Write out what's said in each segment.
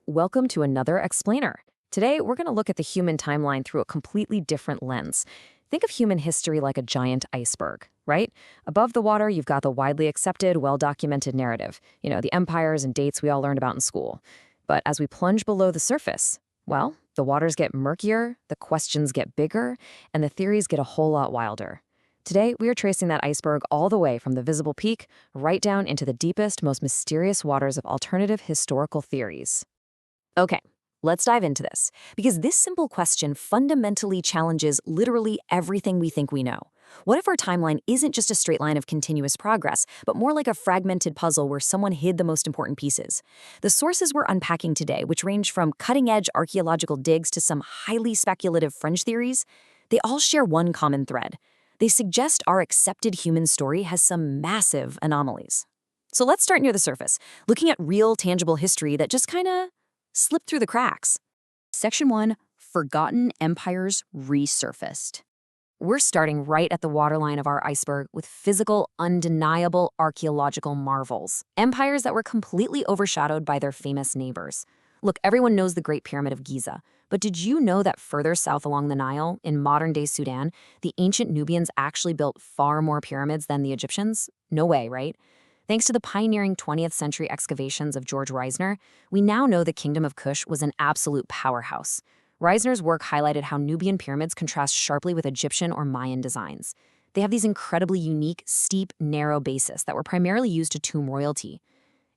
Welcome to another explainer. Today, we're going to look at the human timeline through a completely different lens. Think of human history like a giant iceberg, right? Above the water, you've got the widely accepted, well-documented narrative, the empires and dates we all learned about in school. But as we plunge below the surface, well, the waters get murkier, the questions get bigger, and the theories get a whole lot wilder. Today, we are tracing that iceberg all the way from the visible peak right down into the deepest, most mysterious waters of alternative historical theories. Okay, let's dive into this, because this simple question fundamentally challenges literally everything we think we know. What if our timeline isn't just a straight line of continuous progress, but more like a fragmented puzzle where someone hid the most important pieces? The sources we're unpacking today, which range from cutting-edge archaeological digs to some highly speculative fringe theories, they all share one common thread. They suggest our accepted human story has some massive anomalies. So let's start near the surface, looking at real, tangible history that just kinda slipped through the cracks. Section 1, Forgotten Empires Resurfaced. We're starting right at the waterline of our iceberg with physical, undeniable archaeological marvels. Empires that were completely overshadowed by their famous neighbors. Look, everyone knows the Great Pyramid of Giza, but did you know that further south along the Nile, in modern-day Sudan, the ancient Nubians actually built far more pyramids than the Egyptians? No way, right? Thanks to the pioneering 20th century excavations of George Reisner, we now know the Kingdom of Kush was an absolute powerhouse. Reisner's work highlighted how Nubian pyramids contrast sharply with Egyptian or Mayan designs. They have these incredibly unique, steep, narrow bases that were primarily used to tomb royalty.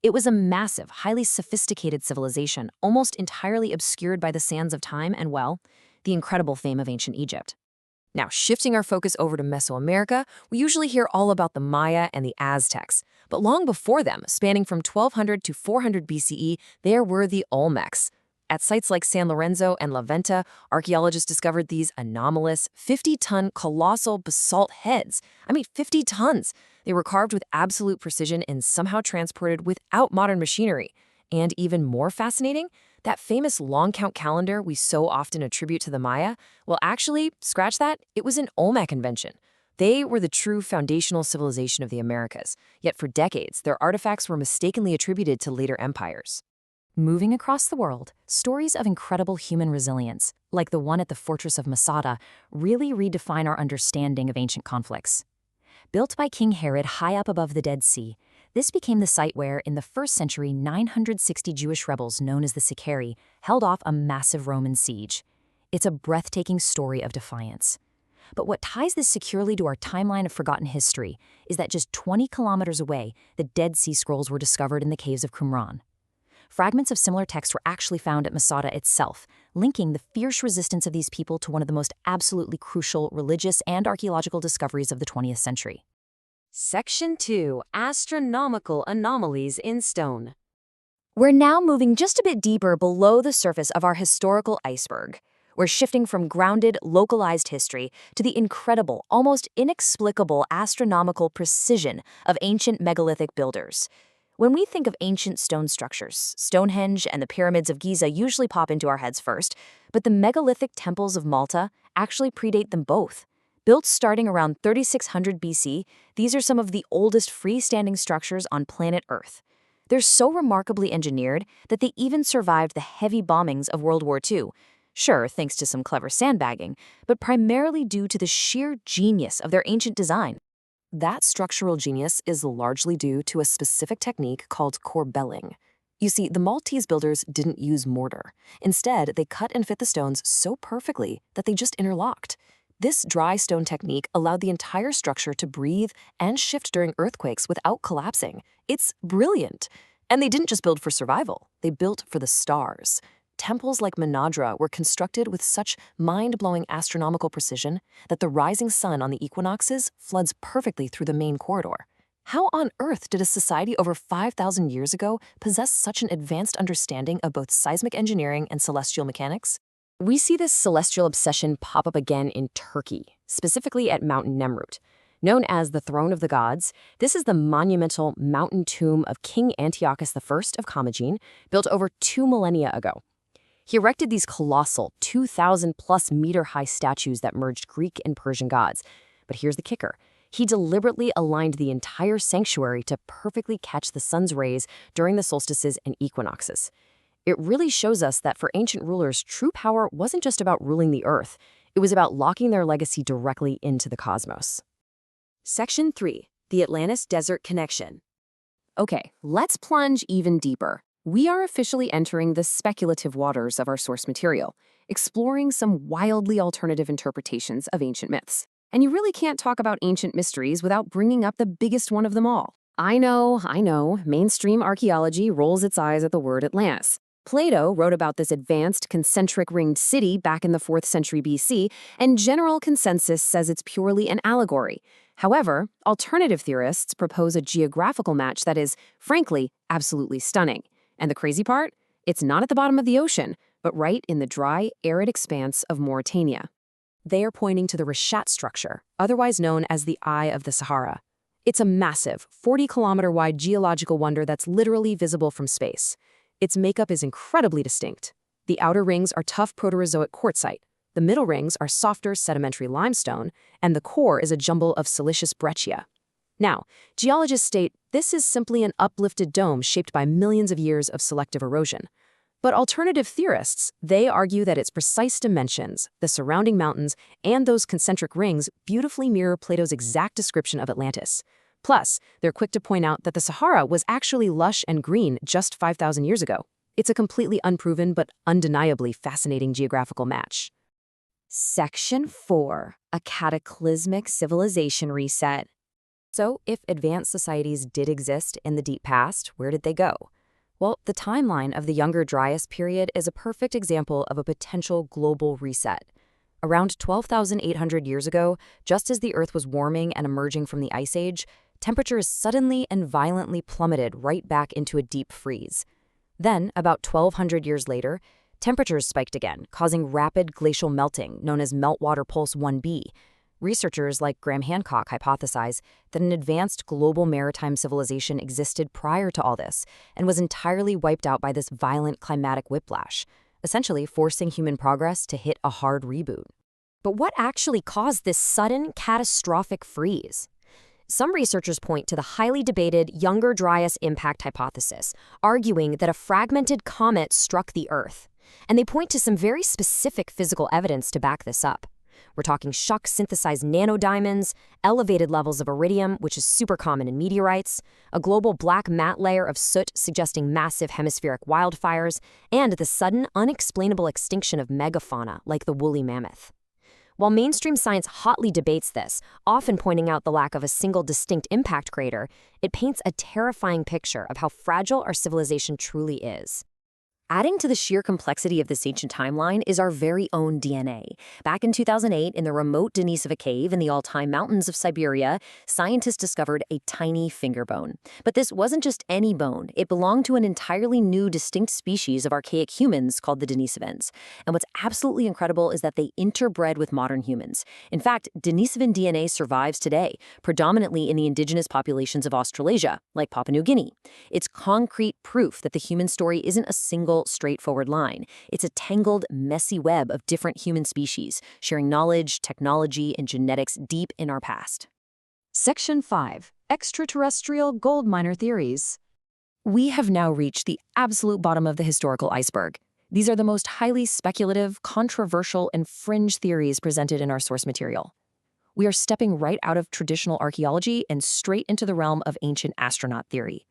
It was a massive, highly sophisticated civilization, almost entirely obscured by the sands of time and, well, the incredible fame of ancient Egypt. Now, shifting our focus over to Mesoamerica, we usually hear all about the Maya and the Aztecs. But long before them, spanning from 1200 to 400 BCE, there were the Olmecs. At sites like San Lorenzo and La Venta, archaeologists discovered these anomalous 50-ton colossal basalt heads. 50 tons! They were carved with absolute precision and somehow transported without modern machinery. And even more fascinating, that famous long count calendar we so often attribute to the Maya, well, actually, scratch that, it was an Olmec invention. They were the true foundational civilization of the Americas, yet for decades, their artifacts were mistakenly attributed to later empires. Moving across the world, stories of incredible human resilience, like the one at the Fortress of Masada, really redefine our understanding of ancient conflicts. Built by King Herod high up above the Dead Sea, this became the site where, in the 1st century, 960 Jewish rebels known as the Sicarii held off a massive Roman siege. It's a breathtaking story of defiance. But what ties this securely to our timeline of forgotten history is that just 20 kilometers away, the Dead Sea Scrolls were discovered in the caves of Qumran. Fragments of similar texts were actually found at Masada itself, linking the fierce resistance of these people to one of the most absolutely crucial religious and archaeological discoveries of the 20th century. Section 2, Astronomical Anomalies in Stone. We're now moving just a bit deeper below the surface of our historical iceberg. We're shifting from grounded, localized history to the incredible, almost inexplicable astronomical precision of ancient megalithic builders. When we think of ancient stone structures, Stonehenge and the pyramids of Giza usually pop into our heads first, but the megalithic temples of Malta actually predate them both. Built starting around 3600 BC, these are some of the oldest freestanding structures on planet Earth. They're so remarkably engineered that they even survived the heavy bombings of World War II. Sure, thanks to some clever sandbagging, but primarily due to the sheer genius of their ancient design. That structural genius is largely due to a specific technique called corbelling. You see, the Maltese builders didn't use mortar. Instead, they cut and fit the stones so perfectly that they just interlocked. This dry stone technique allowed the entire structure to breathe and shift during earthquakes without collapsing. It's brilliant. And they didn't just build for survival, they built for the stars. Temples like Menadra were constructed with such mind-blowing astronomical precision that the rising sun on the equinoxes floods perfectly through the main corridor. How on earth did a society over 5,000 years ago possess such an advanced understanding of both seismic engineering and celestial mechanics? We see this celestial obsession pop up again in Turkey, specifically at Mount Nemrut. Known as the Throne of the Gods, this is the monumental mountain tomb of King Antiochus I of Commagene, built over 2 millennia ago. He erected these colossal 2,000-plus meter-high statues that merged Greek and Persian gods. But here's the kicker. He deliberately aligned the entire sanctuary to perfectly catch the sun's rays during the solstices and equinoxes. It really shows us that for ancient rulers, true power wasn't just about ruling the earth. It was about locking their legacy directly into the cosmos. Section 3. The Atlantis Desert Connection. Okay, let's plunge even deeper. We are officially entering the speculative waters of our source material, exploring some wildly alternative interpretations of ancient myths. And you really can't talk about ancient mysteries without bringing up the biggest one of them all. I know, mainstream archaeology rolls its eyes at the word Atlantis. Plato wrote about this advanced concentric ringed city back in the 4th century BC, and general consensus says it's purely an allegory. However, alternative theorists propose a geographical match that is, frankly, absolutely stunning. And the crazy part? It's not at the bottom of the ocean, but right in the dry, arid expanse of Mauritania. They are pointing to the Richat Structure, otherwise known as the Eye of the Sahara. It's a massive, 40-kilometer-wide geological wonder that's literally visible from space. Its makeup is incredibly distinct. The outer rings are tough Proterozoic quartzite, the middle rings are softer sedimentary limestone, and the core is a jumble of siliceous breccia. Now, geologists state this is simply an uplifted dome shaped by millions of years of selective erosion. But alternative theorists, they argue that its precise dimensions, the surrounding mountains, and those concentric rings beautifully mirror Plato's exact description of Atlantis. Plus, they're quick to point out that the Sahara was actually lush and green just 5,000 years ago. It's a completely unproven but undeniably fascinating geographical match. Section 4. A cataclysmic civilization reset. So, if advanced societies did exist in the deep past, where did they go? Well, the timeline of the Younger Dryas period is a perfect example of a potential global reset. Around 12,800 years ago, just as the Earth was warming and emerging from the Ice Age, temperatures suddenly and violently plummeted right back into a deep freeze. Then, about 1,200 years later, temperatures spiked again, causing rapid glacial melting, known as meltwater pulse 1b. Researchers like Graham Hancock hypothesize that an advanced global maritime civilization existed prior to all this and was entirely wiped out by this violent climatic whiplash, essentially forcing human progress to hit a hard reboot. But what actually caused this sudden, catastrophic freeze? Some researchers point to the highly debated Younger Dryas impact hypothesis, arguing that a fragmented comet struck the Earth. And they point to some very specific physical evidence to back this up. We're talking shock-synthesized nanodiamonds, elevated levels of iridium, which is super common in meteorites, a global black matte layer of soot suggesting massive hemispheric wildfires, and the sudden, unexplainable extinction of megafauna like the woolly mammoth. While mainstream science hotly debates this, often pointing out the lack of a single distinct impact crater, it paints a terrifying picture of how fragile our civilization truly is. Adding to the sheer complexity of this ancient timeline is our very own DNA. Back in 2008, in the remote Denisova cave in the Altai Mountains of Siberia, scientists discovered a tiny finger bone. But this wasn't just any bone. It belonged to an entirely new, distinct species of archaic humans called the Denisovans. And what's absolutely incredible is that they interbred with modern humans. In fact, Denisovan DNA survives today, predominantly in the indigenous populations of Australasia, like Papua New Guinea. It's concrete proof that the human story isn't a single, straightforward line. It's a tangled, messy web of different human species, sharing knowledge, technology, and genetics deep in our past. Section 5. Extraterrestrial gold miner theories. We have now reached the absolute bottom of the historical iceberg. These are the most highly speculative, controversial, and fringe theories presented in our source material. We are stepping right out of traditional archaeology and straight into the realm of ancient astronaut theory.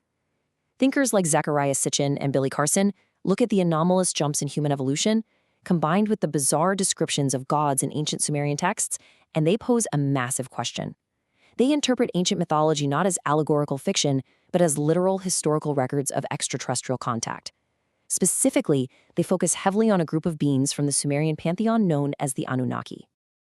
Thinkers like Zecharia Sitchin and Billy Carson look at the anomalous jumps in human evolution, combined with the bizarre descriptions of gods in ancient Sumerian texts, and they pose a massive question. They interpret ancient mythology not as allegorical fiction, but as literal historical records of extraterrestrial contact. Specifically, they focus heavily on a group of beings from the Sumerian pantheon known as the Anunnaki.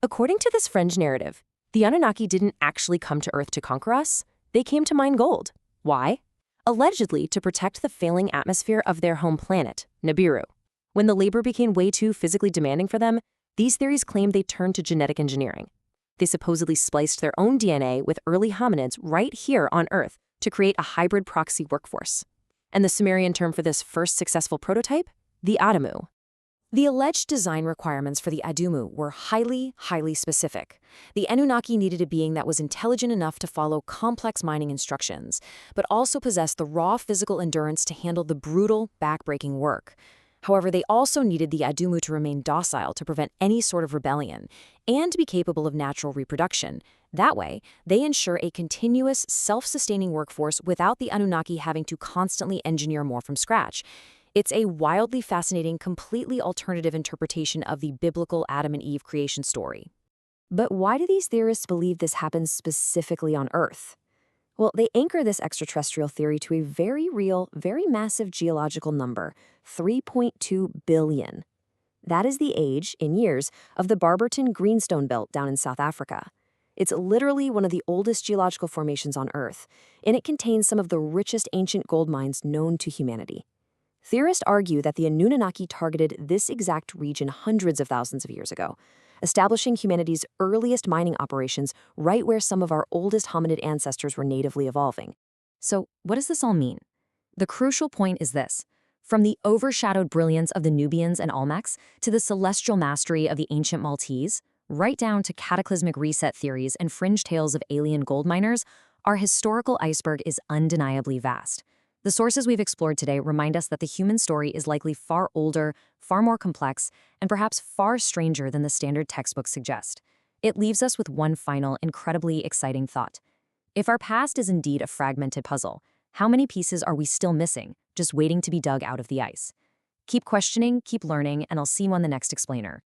According to this fringe narrative, the Anunnaki didn't actually come to Earth to conquer us. They came to mine gold. Why? Allegedly to protect the failing atmosphere of their home planet, Nibiru. When the labor became way too physically demanding for them, these theories claim they turned to genetic engineering. They supposedly spliced their own DNA with early hominids right here on Earth to create a hybrid proxy workforce. And the Sumerian term for this first successful prototype? The Adamu. The alleged design requirements for the Adumu were highly specific. The Anunnaki needed a being that was intelligent enough to follow complex mining instructions, but also possessed the raw physical endurance to handle the brutal, backbreaking work. However, they also needed the Adumu to remain docile to prevent any sort of rebellion, and to be capable of natural reproduction. That way, they ensure a continuous, self-sustaining workforce without the Anunnaki having to constantly engineer more from scratch. It's a wildly fascinating, completely alternative interpretation of the biblical Adam and Eve creation story. But why do these theorists believe this happens specifically on Earth? Well, they anchor this extraterrestrial theory to a very real, very massive geological number, 3.2 billion. That is the age, in years, of the Barberton Greenstone Belt down in South Africa. It's literally one of the oldest geological formations on Earth, and it contains some of the richest ancient gold mines known to humanity. Theorists argue that the Anunnaki targeted this exact region hundreds of thousands of years ago, establishing humanity's earliest mining operations right where some of our oldest hominid ancestors were natively evolving. So, what does this all mean? The crucial point is this. From the overshadowed brilliance of the Nubians and Olmecs to the celestial mastery of the ancient Maltese, right down to cataclysmic reset theories and fringe tales of alien gold miners, our historical iceberg is undeniably vast. The sources we've explored today remind us that the human story is likely far older, far more complex, and perhaps far stranger than the standard textbooks suggest. It leaves us with one final, incredibly exciting thought. If our past is indeed a fragmented puzzle, how many pieces are we still missing, just waiting to be dug out of the ice? Keep questioning, keep learning, and I'll see you on the next explainer.